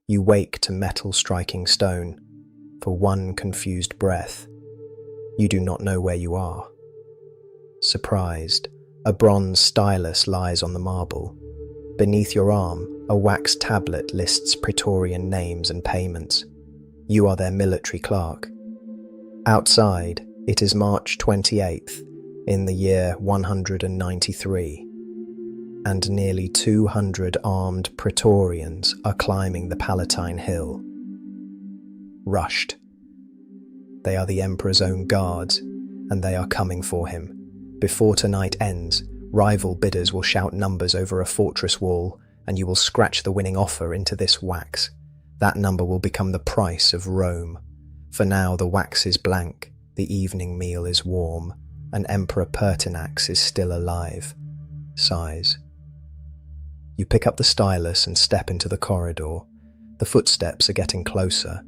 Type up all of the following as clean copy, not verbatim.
You wake to metal striking stone. For one confused breath, you do not know where you are. Surprised, a bronze stylus lies on the marble. Beneath your arm, a wax tablet lists Praetorian names and payments. You are their military clerk. Outside, it is March 28th, in the year 193, and nearly 200 armed Praetorians are climbing the Palatine Hill. Rushed. They are the Emperor's own guards, and they are coming for him. Before tonight ends, rival bidders will shout numbers over a fortress wall, and you will scratch the winning offer into this wax. That number will become the price of Rome. For now the wax is blank, the evening meal is warm, and Emperor Pertinax is still alive. Sighs. You pick up the stylus and step into the corridor. The footsteps are getting closer.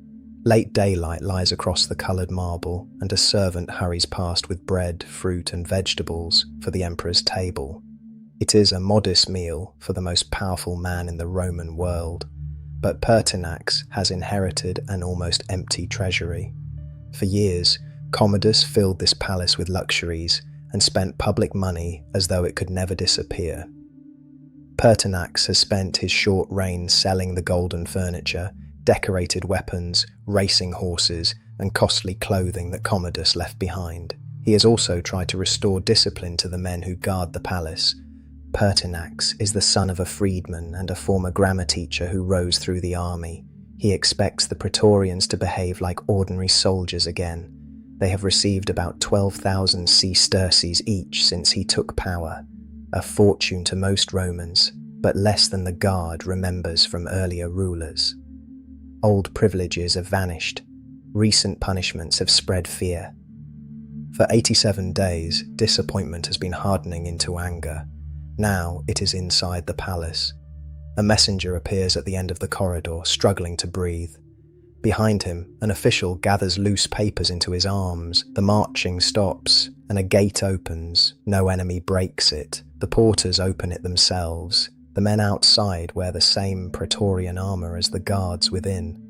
Late daylight lies across the coloured marble, and a servant hurries past with bread, fruit and vegetables for the Emperor's table. It is a modest meal for the most powerful man in the Roman world, but Pertinax has inherited an almost empty treasury. For years, Commodus filled this palace with luxuries and spent public money as though it could never disappear. Pertinax has spent his short reign selling the golden furniture, decorated weapons, racing horses, and costly clothing that Commodus left behind. He has also tried to restore discipline to the men who guard the palace. Pertinax is the son of a freedman and a former grammar teacher who rose through the army. He expects the Praetorians to behave like ordinary soldiers again. They have received about 12,000 sesterces each since he took power, a fortune to most Romans, but less than the Guard remembers from earlier rulers. Old privileges have vanished. Recent punishments have spread fear. For 87 days, disappointment has been hardening into anger. Now it is inside the palace. A messenger appears at the end of the corridor, struggling to breathe. Behind him, an official gathers loose papers into his arms. The marching stops, and a gate opens. No enemy breaks it. The porters open it themselves. The men outside wear the same Praetorian armour as the guards within.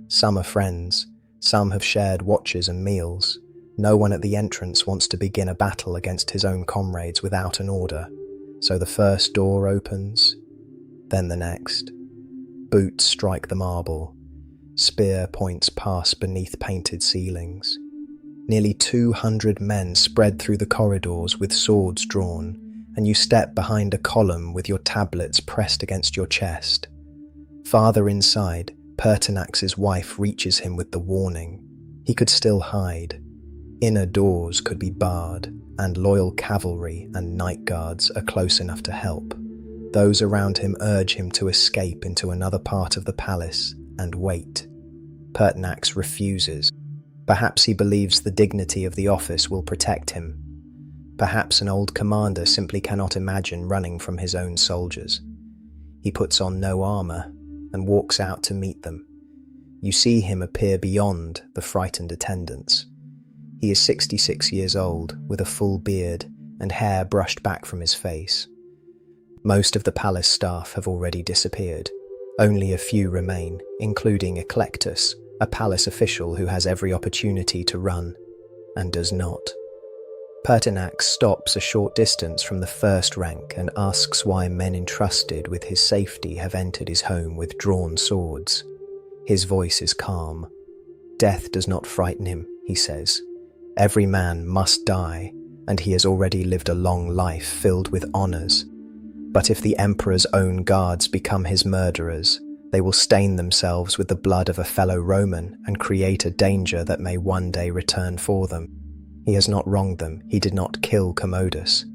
Some are friends, some have shared watches and meals. No one at the entrance wants to begin a battle against his own comrades without an order. So the first door opens, then the next. Boots strike the marble. Spear points pass beneath painted ceilings. Nearly 200 men spread through the corridors with swords drawn, and you step behind a column with your tablets pressed against your chest. Farther inside, Pertinax's wife reaches him with the warning. He could still hide. Inner doors could be barred, and loyal cavalry and night guards are close enough to help. Those around him urge him to escape into another part of the palace and wait. Pertinax refuses. Perhaps he believes the dignity of the office will protect him. Perhaps an old commander simply cannot imagine running from his own soldiers. He puts on no armour and walks out to meet them. You see him appear beyond the frightened attendants. He is 66 years old, with a full beard and hair brushed back from his face. Most of the palace staff have already disappeared. Only a few remain, including Eclectus, a palace official who has every opportunity to run, and does not. Pertinax stops a short distance from the first rank and asks why men entrusted with his safety have entered his home with drawn swords. His voice is calm. Death does not frighten him, he says. Every man must die, and he has already lived a long life filled with honours. But if the Emperor's own guards become his murderers, they will stain themselves with the blood of a fellow Roman and create a danger that may one day return for them. He has not wronged them. He did not kill Commodus.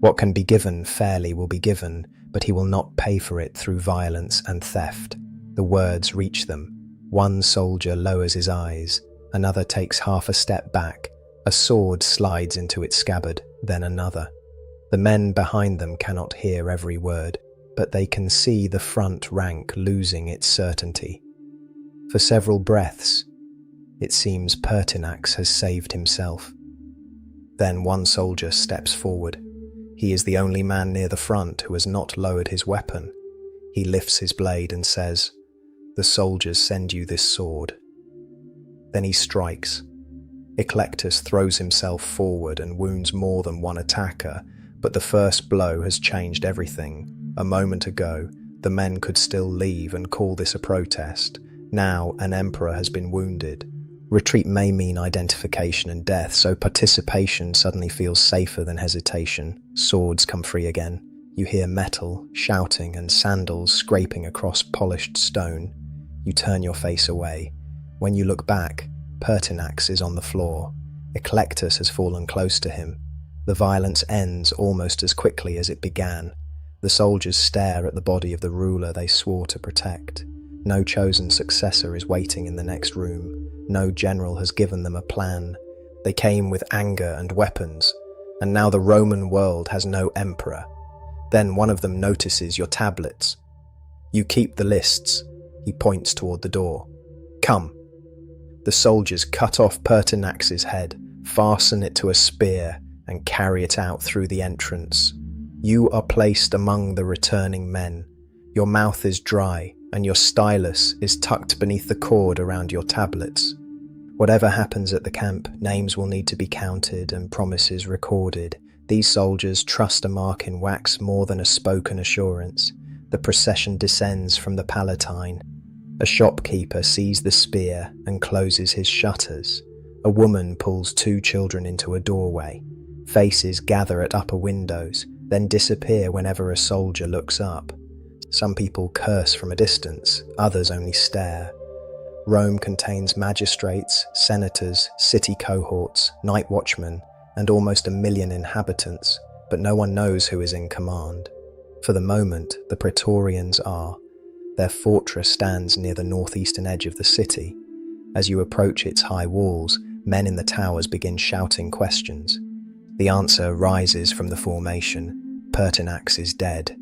What can be given fairly will be given, but he will not pay for it through violence and theft. The words reach them. One soldier lowers his eyes. Another takes half a step back. A sword slides into its scabbard, then another. The men behind them cannot hear every word, but they can see the front rank losing its certainty. For several breaths, it seems Pertinax has saved himself. Then one soldier steps forward. He is the only man near the front who has not lowered his weapon. He lifts his blade and says, The soldiers send you this sword. Then he strikes. Eclectus throws himself forward and wounds more than one attacker, but the first blow has changed everything. A moment ago, the men could still leave and call this a protest. Now, an emperor has been wounded. Retreat may mean identification and death, so participation suddenly feels safer than hesitation. Swords come free again. You hear metal, shouting, and sandals scraping across polished stone. You turn your face away. When you look back, Pertinax is on the floor. Eclectus has fallen close to him. The violence ends almost as quickly as it began. The soldiers stare at the body of the ruler they swore to protect. No chosen successor is waiting in the next room. No general has given them a plan. They came with anger and weapons, and now the Roman world has no emperor. Then one of them notices your tablets. You keep the lists. He points toward the door. Come. The soldiers cut off Pertinax's head, fasten it to a spear, and carry it out through the entrance. You are placed among the returning men. Your mouth is dry, and your stylus is tucked beneath the cord around your tablets. Whatever happens at the camp, names will need to be counted and promises recorded. These soldiers trust a mark in wax more than a spoken assurance. The procession descends from the Palatine. A shopkeeper sees the spear and closes his shutters. A woman pulls two children into a doorway. Faces gather at upper windows, then disappear whenever a soldier looks up. Some people curse from a distance, others only stare. Rome contains magistrates, senators, city cohorts, night watchmen, and almost 1 million inhabitants, but no one knows who is in command. For the moment, the Praetorians are. Their fortress stands near the northeastern edge of the city. As you approach its high walls, men in the towers begin shouting questions. The answer rises from the formation. Pertinax is dead.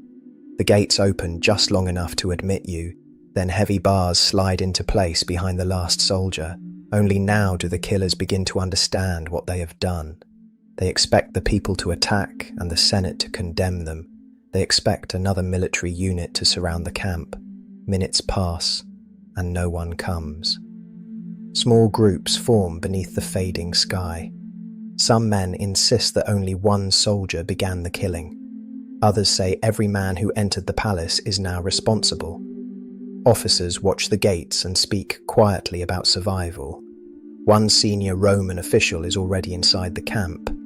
The gates open just long enough to admit you, then heavy bars slide into place behind the last soldier. Only now do the killers begin to understand what they have done. They expect the people to attack and the Senate to condemn them. They expect another military unit to surround the camp. Minutes pass, and no one comes. Small groups form beneath the fading sky. Some men insist that only one soldier began the killing. Others say every man who entered the palace is now responsible. Officers watch the gates and speak quietly about survival. One senior Roman official is already inside the camp.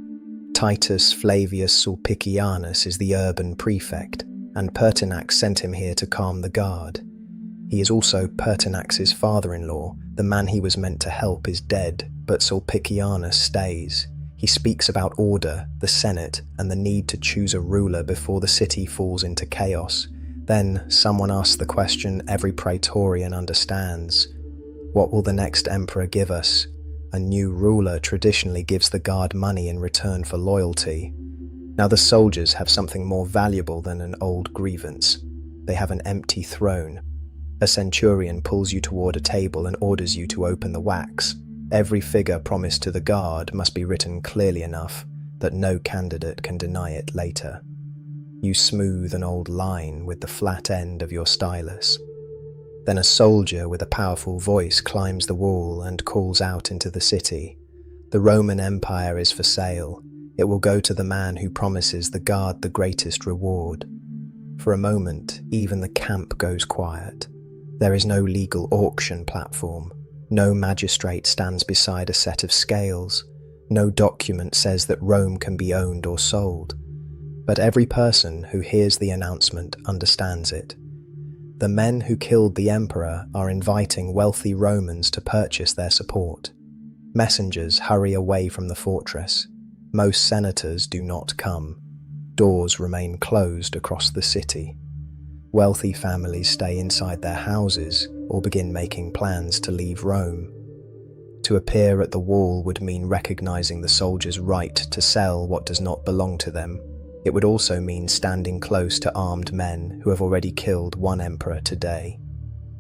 Titus Flavius Sulpicianus is the urban prefect, and Pertinax sent him here to calm the guard. He is also Pertinax's father-in-law. The man he was meant to help is dead, but Sulpicianus stays. He speaks about order, the Senate, and the need to choose a ruler before the city falls into chaos. Then someone asks the question every Praetorian understands. What will the next emperor give us? A new ruler traditionally gives the guard money in return for loyalty. Now the soldiers have something more valuable than an old grievance. They have an empty throne. A centurion pulls you toward a table and orders you to open the wax. Every figure promised to the guard must be written clearly enough that no candidate can deny it later. You smooth an old line with the flat end of your stylus. Then a soldier with a powerful voice climbs the wall and calls out into the city. The Roman Empire is for sale. It will go to the man who promises the guard the greatest reward. For a moment, even the camp goes quiet. There is no legal auction platform. No magistrate stands beside a set of scales. No document says that Rome can be owned or sold. But every person who hears the announcement understands it. The men who killed the emperor are inviting wealthy Romans to purchase their support. Messengers hurry away from the fortress. Most senators do not come. Doors remain closed across the city. Wealthy families stay inside their houses or begin making plans to leave Rome. To appear at the wall would mean recognizing the soldiers' right to sell what does not belong to them. It would also mean standing close to armed men who have already killed one emperor today.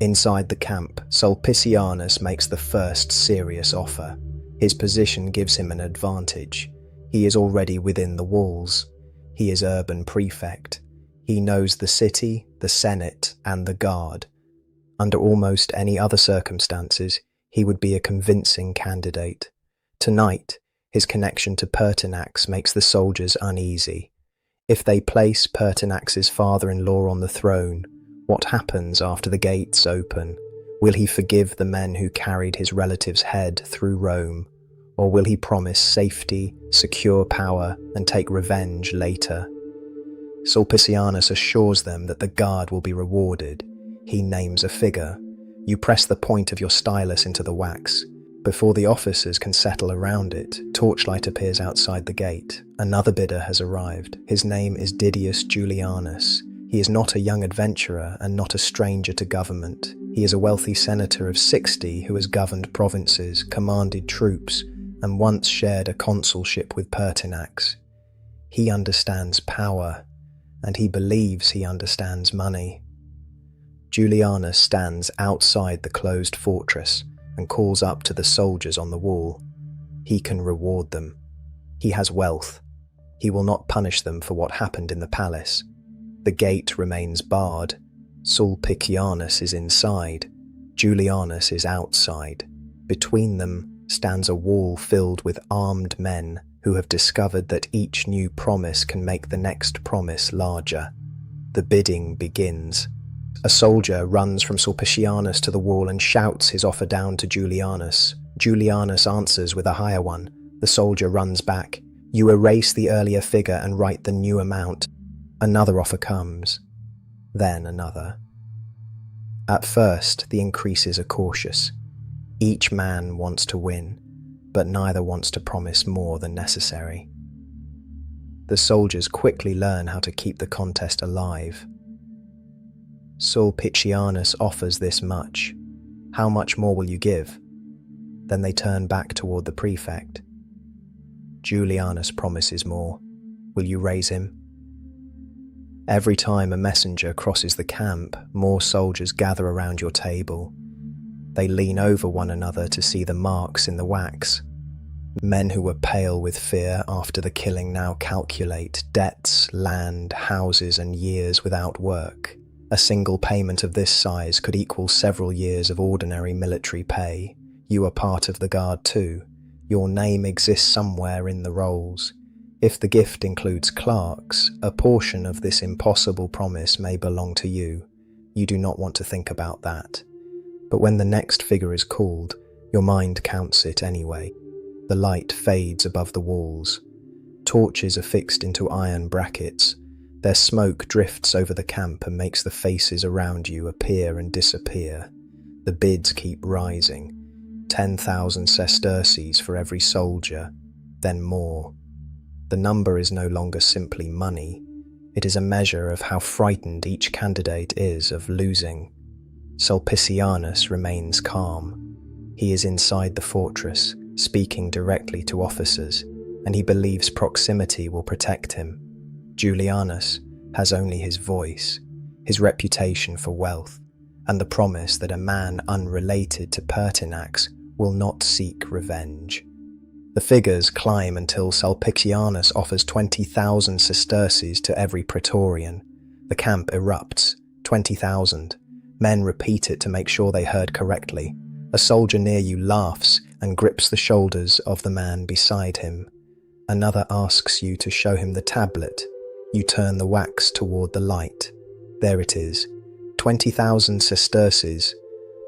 Inside the camp, Sulpicianus makes the first serious offer. His position gives him an advantage. He is already within the walls. He is urban prefect. He knows the city, the Senate, and the guard. Under almost any other circumstances, he would be a convincing candidate. Tonight, his connection to Pertinax makes the soldiers uneasy. If they place Pertinax's father-in-law on the throne, what happens after the gates open? Will he forgive the men who carried his relative's head through Rome? Or will he promise safety, secure power, and take revenge later? Sulpicianus assures them that the guard will be rewarded. He names a figure. You press the point of your stylus into the wax. Before the officers can settle around it, torchlight appears outside the gate. Another bidder has arrived. His name is Didius Julianus. He is not a young adventurer and not a stranger to government. He is a wealthy senator of 60 who has governed provinces, commanded troops, and once shared a consulship with Pertinax. He understands power, and he believes he understands money. Julianus stands outside the closed fortress and calls up to the soldiers on the wall. He can reward them. He has wealth. He will not punish them for what happened in the palace. The gate remains barred. Sulpicianus is inside. Julianus is outside. Between them stands a wall filled with armed men who have discovered that each new promise can make the next promise larger. The bidding begins. A soldier runs from Sulpicianus to the wall and shouts his offer down to Julianus. Julianus answers with a higher one. The soldier runs back. You erase the earlier figure and write the new amount. Another offer comes. Then another. At first, the increases are cautious. Each man wants to win, but neither wants to promise more than necessary. The soldiers quickly learn how to keep the contest alive. Sulpicianus offers this much. How much more will you give? Then they turn back toward the prefect. Julianus promises more. Will you raise him? Every time a messenger crosses the camp, more soldiers gather around your table. They lean over one another to see the marks in the wax. Men who were pale with fear after the killing now calculate debts, land, houses, and years without work. A single payment of this size could equal several years of ordinary military pay. You are part of the guard too. Your name exists somewhere in the rolls. If the gift includes clerks, a portion of this impossible promise may belong to you. You do not want to think about that. But when the next figure is called, your mind counts it anyway. The light fades above the walls. Torches are fixed into iron brackets. Their smoke drifts over the camp and makes the faces around you appear and disappear. The bids keep rising. 10,000 sesterces for every soldier, then more. The number is no longer simply money. It is a measure of how frightened each candidate is of losing. Sulpicianus remains calm. He is inside the fortress, speaking directly to officers, and he believes proximity will protect him. Julianus has only his voice, his reputation for wealth, and the promise that a man unrelated to Pertinax will not seek revenge. The figures climb until Sulpicianus offers 20,000 sesterces to every Praetorian. The camp erupts. 20,000. Men repeat it to make sure they heard correctly. A soldier near you laughs and grips the shoulders of the man beside him. Another asks you to show him the tablet. You turn the wax toward the light. There it is. 20,000 sesterces,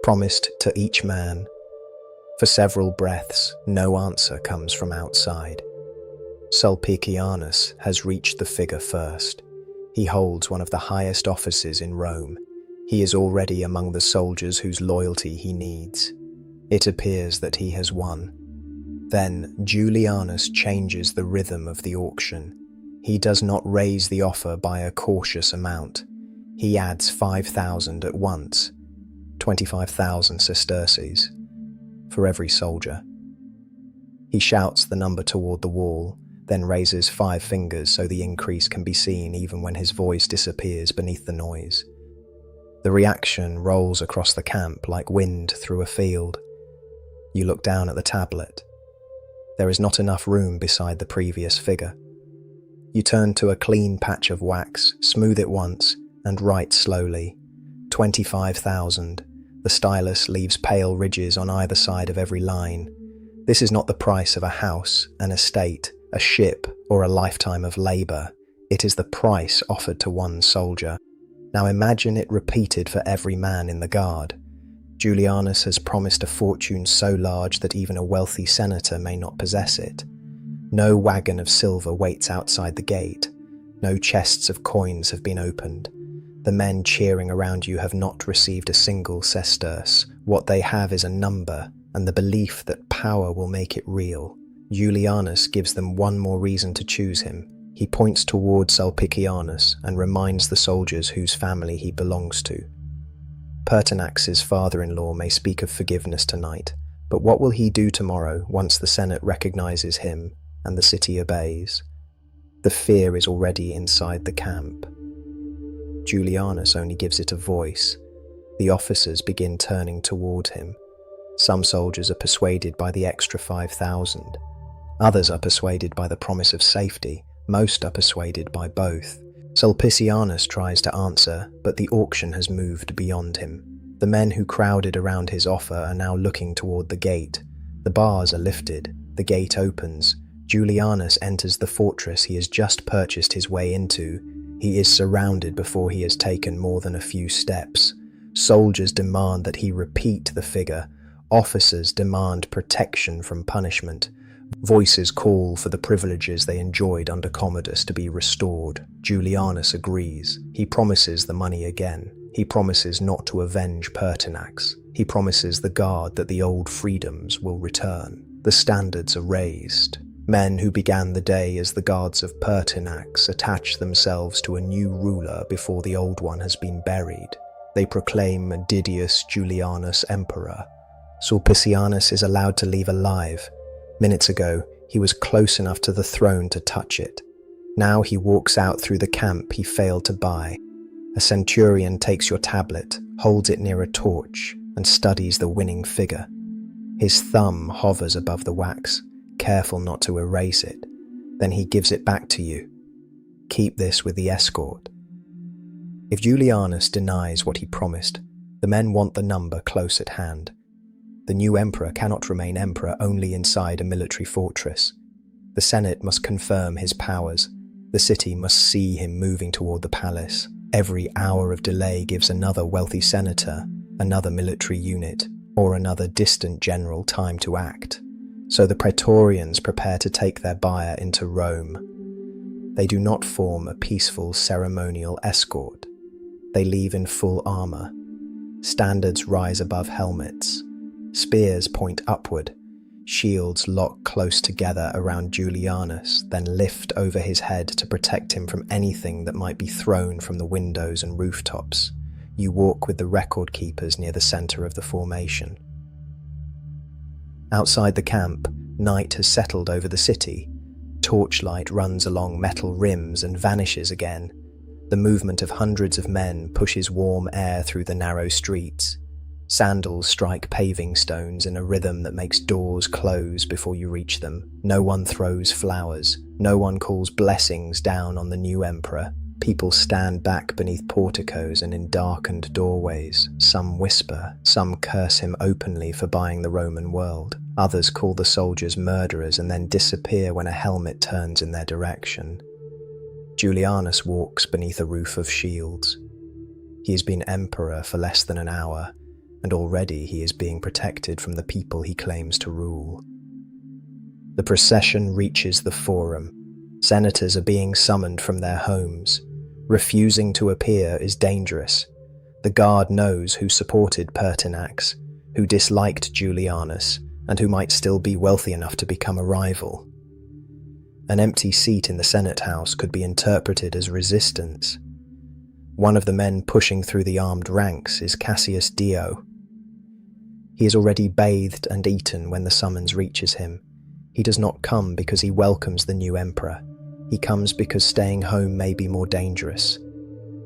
promised to each man. For several breaths, no answer comes from outside. Sulpicianus has reached the figure first. He holds one of the highest offices in Rome. He is already among the soldiers whose loyalty he needs. It appears that he has won. Then Julianus changes the rhythm of the auction. He does not raise the offer by a cautious amount. He adds 5,000 at once, 25,000 sesterces, for every soldier. He shouts the number toward the wall, then raises 5 fingers so the increase can be seen even when his voice disappears beneath the noise. The reaction rolls across the camp like wind through a field. You look down at the tablet. There is not enough room beside the previous figure. You turn to a clean patch of wax, smooth it once, and write slowly, 25,000, The stylus leaves pale ridges on either side of every line. This is not the price of a house, an estate, a ship, or a lifetime of labor. It is the price offered to one soldier. Now imagine it repeated for every man in the guard. Julianus has promised a fortune so large that even a wealthy senator may not possess it. No wagon of silver waits outside the gate. No chests of coins have been opened. The men cheering around you have not received a single sesterce. What they have is a number, and the belief that power will make it real. Julianus gives them one more reason to choose him. He points towards Sulpicianus and reminds the soldiers whose family he belongs to. Pertinax's father-in-law may speak of forgiveness tonight, but what will he do tomorrow once the Senate recognizes him and the city obeys? The fear is already inside the camp. Julianus only gives it a voice. The officers begin turning toward him. Some soldiers are persuaded by the extra 5,000. Others are persuaded by the promise of safety. Most are persuaded by both. Sulpicianus tries to answer, but the auction has moved beyond him. The men who crowded around his offer are now looking toward the gate. The bars are lifted. The gate opens. Julianus enters the fortress he has just purchased his way into. He is surrounded before he has taken more than a few steps. Soldiers demand that he repeat the figure. Officers demand protection from punishment. Voices call for the privileges they enjoyed under Commodus to be restored. Julianus agrees. He promises the money again. He promises not to avenge Pertinax. He promises the guard that the old freedoms will return. The standards are raised. Men who began the day as the guards of Pertinax attach themselves to a new ruler before the old one has been buried. They proclaim Didius Julianus emperor. Sulpicianus is allowed to leave alive. Minutes ago, he was close enough to the throne to touch it. Now he walks out through the camp he failed to buy. A centurion takes your tablet, holds it near a torch, and studies the winning figure. His thumb hovers above the wax, careful not to erase it. Then he gives it back to you. Keep this with the escort. If Julianus denies what he promised, the men want the number close at hand. The new emperor cannot remain emperor only inside a military fortress. The Senate must confirm his powers. The city must see him moving toward the palace. Every hour of delay gives another wealthy senator, another military unit, or another distant general time to act. So the Praetorians prepare to take their buyer into Rome. They do not form a peaceful ceremonial escort. They leave in full armor. Standards rise above helmets. Spears point upward. Shields lock close together around Julianus, then lift over his head to protect him from anything that might be thrown from the windows and rooftops. You walk with the record keepers near the center of the formation. Outside the camp, night has settled over the city. Torchlight runs along metal rims and vanishes again. The movement of hundreds of men pushes warm air through the narrow streets. Sandals strike paving stones in a rhythm that makes doors close before you reach them. No one throws flowers. No one calls blessings down on the new emperor. People stand back beneath porticos and in darkened doorways. Some whisper, some curse him openly for buying the Roman world. Others call the soldiers murderers and then disappear when a helmet turns in their direction. Julianus walks beneath a roof of shields. He has been emperor for less than an hour, and already he is being protected from the people he claims to rule. The procession reaches the forum. Senators are being summoned from their homes. Refusing to appear is dangerous. The guard knows who supported Pertinax, who disliked Julianus, and who might still be wealthy enough to become a rival. An empty seat in the Senate House could be interpreted as resistance. One of the men pushing through the armed ranks is Cassius Dio. He is already bathed and eaten when the summons reaches him. He does not come because he welcomes the new emperor. He comes because staying home may be more dangerous.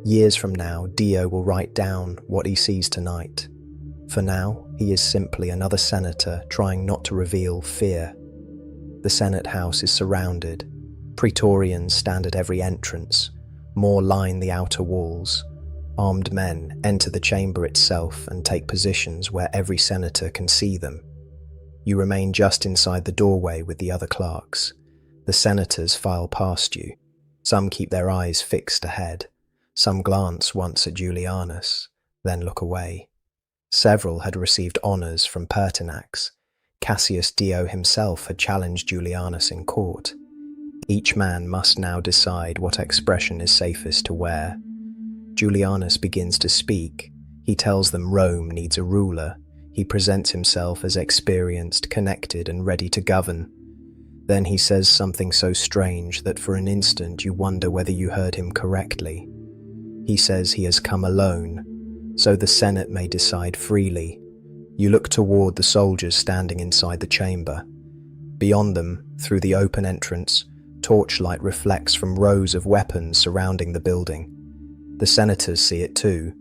Years from now, Dio will write down what he sees tonight. For now, he is simply another senator trying not to reveal fear. The Senate House is surrounded. Praetorians stand at every entrance. More line the outer walls. Armed men enter the chamber itself and take positions where every senator can see them. You remain just inside the doorway with the other clerks. The senators file past you. Some keep their eyes fixed ahead. Some glance once at Julianus, then look away. Several had received honours from Pertinax. Cassius Dio himself had challenged Julianus in court. Each man must now decide what expression is safest to wear. Julianus begins to speak. He tells them Rome needs a ruler. He presents himself as experienced, connected, and ready to govern. Then he says something so strange that for an instant you wonder whether you heard him correctly. He says he has come alone, so the Senate may decide freely. You look toward the soldiers standing inside the chamber. Beyond them, through the open entrance, torchlight reflects from rows of weapons surrounding the building. The senators see it too.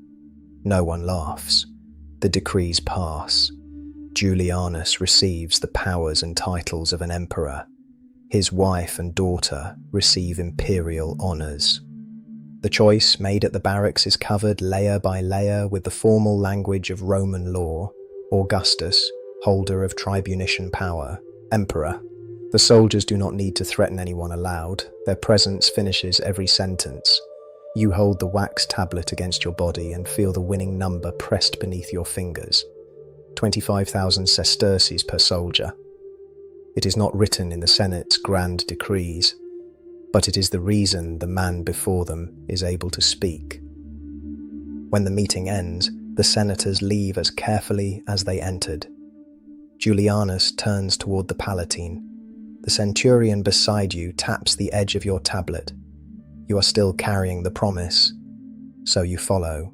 No one laughs. The decrees pass. Julianus receives the powers and titles of an emperor. His wife and daughter receive imperial honours. The choice made at the barracks is covered layer by layer with the formal language of Roman law. Augustus, holder of tribunician power, emperor. The soldiers do not need to threaten anyone aloud. Their presence finishes every sentence. You hold the wax tablet against your body and feel the winning number pressed beneath your fingers. 25,000 sesterces per soldier. It is not written in the Senate's grand decrees, but it is the reason the man before them is able to speak. When the meeting ends, the senators leave as carefully as they entered. Julianus turns toward the Palatine. The centurion beside you taps the edge of your tablet. You are still carrying the promise, so you follow.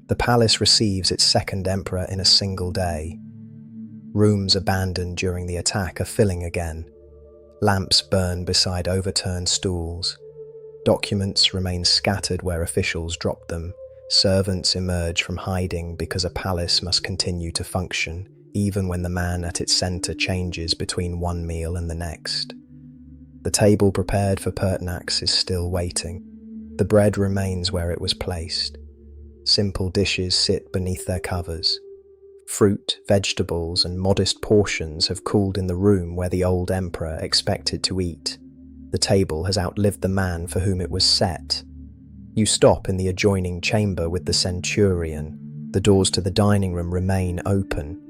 The palace receives its second emperor in a single day. Rooms abandoned during the attack are filling again. Lamps burn beside overturned stools. Documents remain scattered where officials dropped them. Servants emerge from hiding because a palace must continue to function, even when the man at its center changes between one meal and the next. The table prepared for Pertinax is still waiting. The bread remains where it was placed. Simple dishes sit beneath their covers. Fruit, vegetables, and modest portions have cooled in the room where the old emperor expected to eat. The table has outlived the man for whom it was set. You stop in the adjoining chamber with the centurion. The doors to the dining room remain open.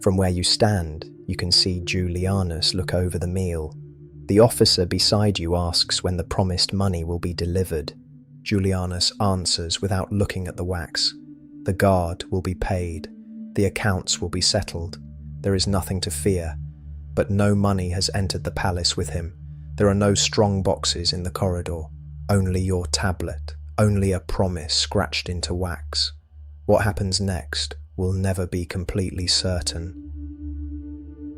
From where you stand, you can see Julianus look over the meal. The officer beside you asks when the promised money will be delivered. Julianus answers without looking at the wax. The guard will be paid. The accounts will be settled. There is nothing to fear. But no money has entered the palace with him. There are no strong boxes in the corridor. Only your tablet. Only a promise scratched into wax. What happens next will never be completely certain.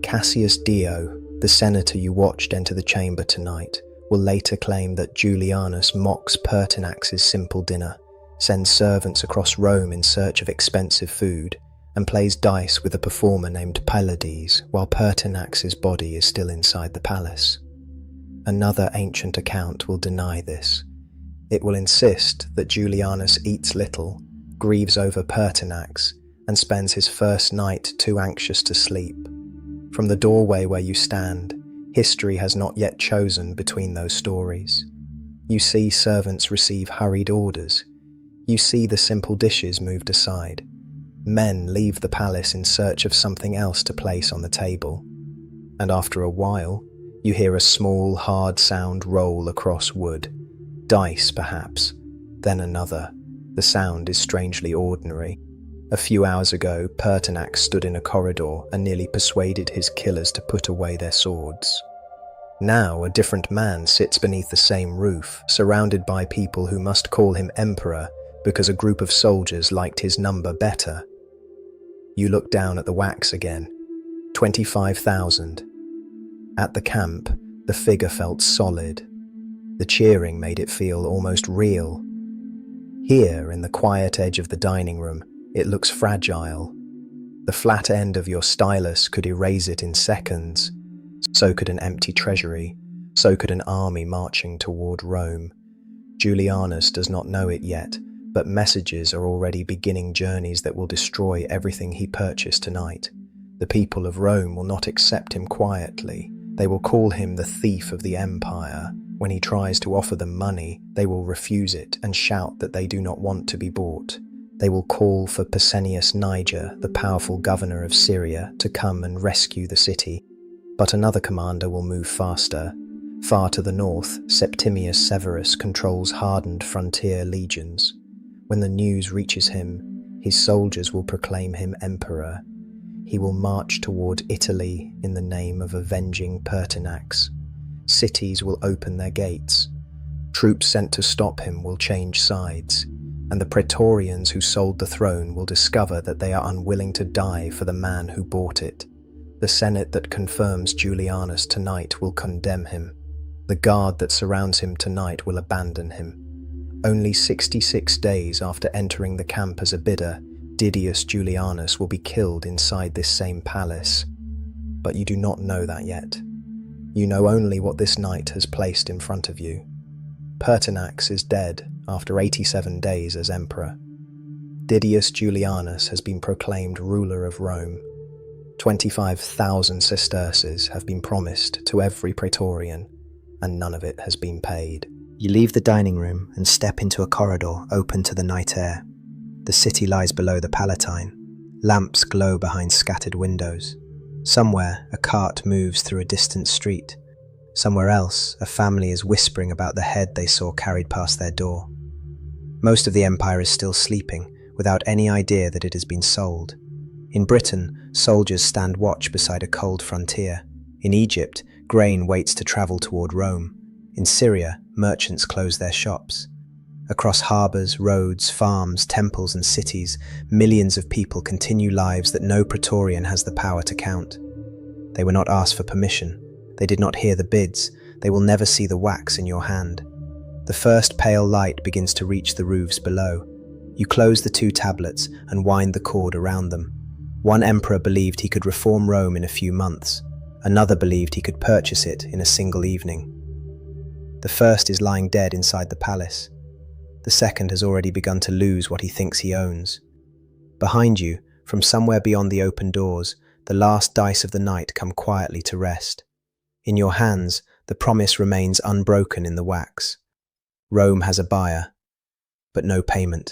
Cassius Dio, the senator you watched enter the chamber tonight, will later claim that Julianus mocks Pertinax's simple dinner, sends servants across Rome in search of expensive food, and plays dice with a performer named Pylades while Pertinax's body is still inside the palace. Another ancient account will deny this. It will insist that Julianus eats little, grieves over Pertinax, and spends his first night too anxious to sleep. From the doorway where you stand, history has not yet chosen between those stories. You see servants receive hurried orders. You see the simple dishes moved aside. Men leave the palace in search of something else to place on the table. And after a while, you hear a small, hard sound roll across wood. Dice, perhaps. Then another. The sound is strangely ordinary. A few hours ago, Pertinax stood in a corridor and nearly persuaded his killers to put away their swords. Now a different man sits beneath the same roof, surrounded by people who must call him emperor because a group of soldiers liked his number better. You look down at the wax again. 25,000. At the camp, the figure felt solid. The cheering made it feel almost real. Here, in the quiet edge of the dining room, it looks fragile. The flat end of your stylus could erase it in seconds. So could an empty treasury. So could an army marching toward Rome. Julianus does not know it yet, but messages are already beginning journeys that will destroy everything he purchased tonight. The people of Rome will not accept him quietly. They will call him the thief of the empire. When he tries to offer them money, they will refuse it and shout that they do not want to be bought. They will call for Pescennius Niger, the powerful governor of Syria, to come and rescue the city. But another commander will move faster. Far to the north, Septimius Severus controls hardened frontier legions. When the news reaches him, his soldiers will proclaim him emperor. He will march toward Italy in the name of avenging Pertinax. Cities will open their gates. Troops sent to stop him will change sides, and the Praetorians who sold the throne will discover that they are unwilling to die for the man who bought it. The Senate that confirms Julianus tonight will condemn him. The guard that surrounds him tonight will abandon him. Only 66 days after entering the camp as a bidder, Didius Julianus will be killed inside this same palace. But you do not know that yet. You know only what this night has placed in front of you. Pertinax is dead after 87 days as emperor. Didius Julianus has been proclaimed ruler of Rome. 25,000 sesterces have been promised to every Praetorian, and none of it has been paid. You leave the dining room and step into a corridor open to the night air. The city lies below the Palatine. Lamps glow behind scattered windows. Somewhere, a cart moves through a distant street. Somewhere else, a family is whispering about the head they saw carried past their door. Most of the empire is still sleeping, without any idea that it has been sold. In Britain, soldiers stand watch beside a cold frontier. In Egypt, grain waits to travel toward Rome. In Syria, merchants close their shops. Across harbours, roads, farms, temples and cities, millions of people continue lives that no Praetorian has the power to count. They were not asked for permission. They did not hear the bids. They will never see the wax in your hand. The first pale light begins to reach the roofs below. You close the 2 tablets and wind the cord around them. One emperor believed he could reform Rome in a few months. Another believed he could purchase it in a single evening. The first is lying dead inside the palace. The second has already begun to lose what he thinks he owns. Behind you, from somewhere beyond the open doors, the last dice of the night come quietly to rest. In your hands, the promise remains unbroken in the wax. Rome has a buyer, but no payment.